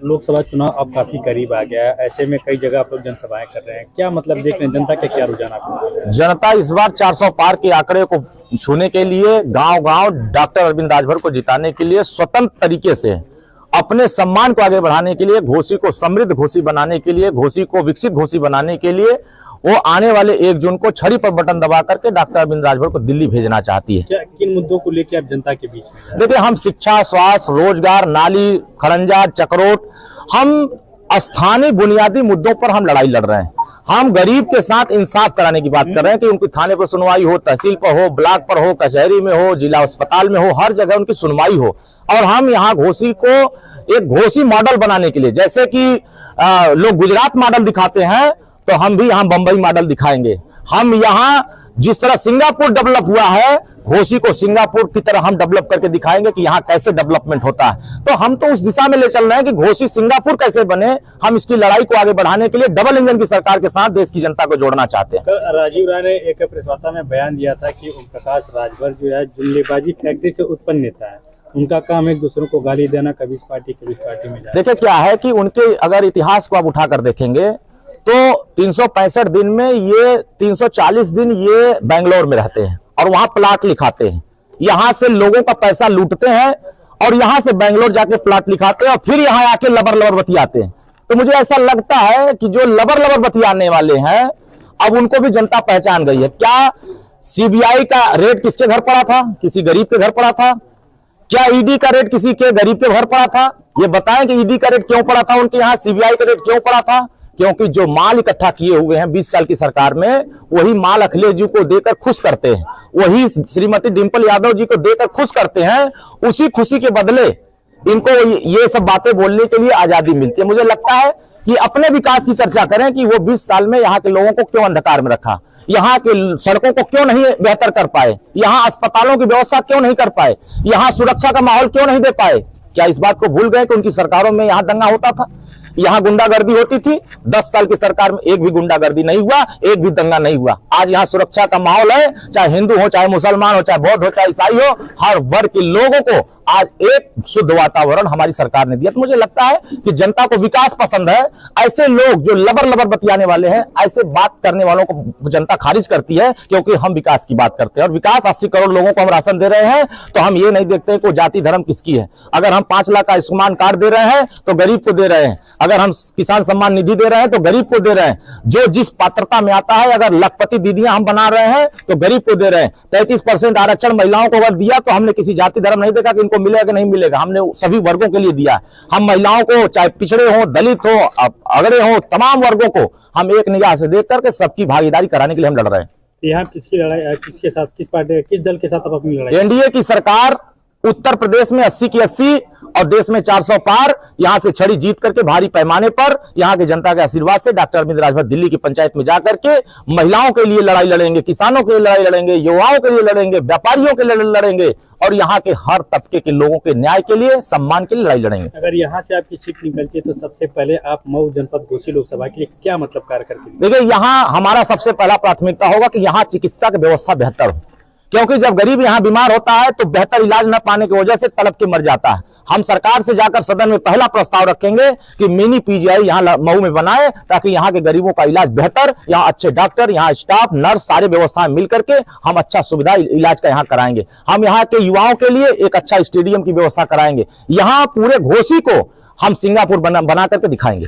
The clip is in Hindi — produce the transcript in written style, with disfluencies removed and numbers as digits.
लोकसभा चुनाव अब काफी करीब आ गया है, ऐसे में कई जगह आप लोग जनसभाएं कर रहे हैं, क्या मतलब देख रहे हैं, जनता के क्या रुझान आपको? जनता इस बार 400 पार के आंकड़े को छूने के लिए गांव-गांव डॉक्टर अरविंद राजभर को जिताने के लिए स्वतंत्र तरीके से अपने सम्मान को आगे बढ़ाने के लिए, घोसी को समृद्ध घोसी बनाने के लिए, घोसी को विकसित घोसी बनाने के लिए वो आने वाले 1 जून को छड़ी पर बटन दबा करके डॉक्टर अरविंद राजभर को दिल्ली भेजना चाहती है। क्या किन मुद्दों को लेकर आप जनता के बीच में? देखिए, हम शिक्षा, स्वास्थ्य, रोजगार, नाली, खरंजा, चक्रोट, हम स्थानीय बुनियादी मुद्दों पर हम लड़ाई लड़ रहे हैं। हम गरीब के साथ इंसाफ कराने की बात कर रहे हैं कि उनकी थाने पर सुनवाई हो, तहसील पर हो, ब्लॉक पर हो, कचहरी में हो, जिला अस्पताल में हो, हर जगह उनकी सुनवाई हो। और हम यहाँ घोसी को एक घोसी मॉडल बनाने के लिए, जैसे कि लोग गुजरात मॉडल दिखाते हैं, तो हम भी यहाँ बंबई मॉडल दिखाएंगे। हम यहाँ जिस तरह सिंगापुर डेवलप हुआ है, घोसी को सिंगापुर की तरह हम डेवलप करके दिखाएंगे कि यहाँ कैसे डेवलपमेंट होता है। तो हम तो उस दिशा में ले चल रहे हैं कि घोसी सिंगापुर कैसे बने। हम इसकी लड़ाई को आगे बढ़ाने के लिए डबल इंजन की सरकार के साथ देश की जनता को जोड़ना चाहते हैं। राजीव राय ने एक प्रेस वार्ता में बयान दिया था कि ओम प्रकाश राजभर जो है जुमलेबाजी फैक्ट्री से उत्पन्न नेता है, उनका काम एक दूसरों को गाली देना, कभी इस पार्टी में जाए। देखिए, क्या है कि उनके अगर इतिहास को आप उठाकर देखेंगे तो 365 दिन में ये 340 दिन ये बेंगलोर में रहते हैं और वहां प्लाट लिखाते हैं। यहां से लोगों का पैसा लूटते हैं और यहां से बेंगलोर जाके प्लाट लिखाते हैं और फिर यहां आके लबर बतियाते हैं। तो मुझे ऐसा लगता है कि जो लबर बतियाने वाले हैं, अब उनको भी जनता पहचान गई है। क्या सीबीआई का रेड किसके घर पड़ा था? किसी गरीब के घर पड़ा था? क्या ईडी का रेड किसी के गरीब के घर पड़ा था? ये बताएं कि ईडी का रेड क्यों पड़ा था उनके यहाँ, सीबीआई का रेड क्यों पड़ा था? क्योंकि जो माल इकट्ठा किए हुए हैं 20 साल की सरकार में, वही माल अखिलेश जी को देकर खुश करते हैं, वही श्रीमती डिंपल यादव जी को देकर खुश करते हैं। उसी खुशी के बदले इनको ये सब बातें बोलने के लिए आजादी मिलती है। मुझे लगता है कि अपने विकास की चर्चा करें कि वो 20 साल में यहाँ के लोगों को क्यों अंधकार में रखा, यहाँ के सड़कों को क्यों नहीं बेहतर कर पाए, यहाँ अस्पतालों की व्यवस्था क्यों नहीं कर पाए, यहाँ सुरक्षा का माहौल क्यों नहीं दे पाए। क्या इस बात को भूल गए कि उनकी सरकारों में यहाँ दंगा होता था, यहाँ गुंडागर्दी होती थी? 10 साल की सरकार में एक भी गुंडागर्दी नहीं हुआ, एक भी दंगा नहीं हुआ। आज यहाँ सुरक्षा का माहौल है, चाहे हिंदू हो, चाहे मुसलमान हो, चाहे बौद्ध हो, चाहे ईसाई हो, हर वर्ग के लोगों को आज एक शुद्ध वातावरण हमारी सरकार ने दिया। तो मुझे लगता है कि जनता को विकास पसंद है। ऐसे लोग जो लबर बतियाने वाले हैं, ऐसे बात करने वालों को जनता खारिज करती है, क्योंकि हम विकास की बात करते हैं और विकास 80 करोड़ लोगों को हम राशन दे रहे हैं। तो हम ये नहीं देखते कि जाति धर्म किसकी है। अगर हम 5 लाख का आयुष्मान कार्ड दे रहे हैं तो गरीब को दे रहे हैं, अगर हम किसान सम्मान निधि दे रहे हैं तो गरीब को दे रहे हैं। जो जिस पात्रता में आता है, अगर लखपति दीदियां हम बना रहे हैं तो गरीब को दे रहे हैं। 33% आरक्षण महिलाओं को अगर दिया तो हमने किसी जाति धर्म नहीं देखा कि इनको मिलेगा कि नहीं मिलेगा, हमने सभी वर्गों के लिए दिया। हम महिलाओं को, चाहे पिछड़े हो, दलित हो, अगड़े हो, तमाम वर्गों को हम एक निगाह से देख करके सबकी भागीदारी कराने के लिए हम लड़ रहे हैं। यहाँ किसकी लड़ाई, किसके साथ, किस पार्टी, किस दल के साथ आप अपनी लड़ाई? एनडीए की सरकार उत्तर प्रदेश में 80 की 80 और देश में 400 पार, यहां से छड़ी जीत करके भारी पैमाने पर यहाँ के जनता के आशीर्वाद से डॉक्टर अरविंद राजभर दिल्ली की पंचायत में जाकर के महिलाओं के लिए लड़ाई लड़ेंगे, किसानों के लिए लड़ाई लड़ेंगे, युवाओं के लिए लड़ेंगे, व्यापारियों के लिए लड़ेंगे और यहाँ के हर तबके के लोगों के न्याय के लिए, सम्मान के लिए लड़ाई लड़ेंगे। अगर यहाँ से आपकी सीट निकलती है तो सबसे पहले आप मऊ जनपद घोसी लोकसभा के लिए क्या मतलब कार्य करते? देखिए, यहाँ हमारा सबसे पहला प्राथमिकता होगा कि यहाँ चिकित्सा की व्यवस्था बेहतर हो, क्योंकि जब गरीब यहाँ बीमार होता है तो बेहतर इलाज न पाने की वजह से तड़प के मर जाता है। हम सरकार से जाकर सदन में पहला प्रस्ताव रखेंगे कि मिनी पीजीआई यहाँ मऊ में बनाए, ताकि यहाँ के गरीबों का इलाज बेहतर, यहाँ अच्छे डॉक्टर, यहाँ स्टाफ, नर्स, सारे व्यवस्थाएं मिल करके हम अच्छा सुविधा इलाज का यहाँ कराएंगे। हम यहाँ के युवाओं के लिए एक अच्छा स्टेडियम की व्यवस्था कराएंगे। यहाँ पूरे घोसी को हम सिंगापुर बना करके दिखाएंगे।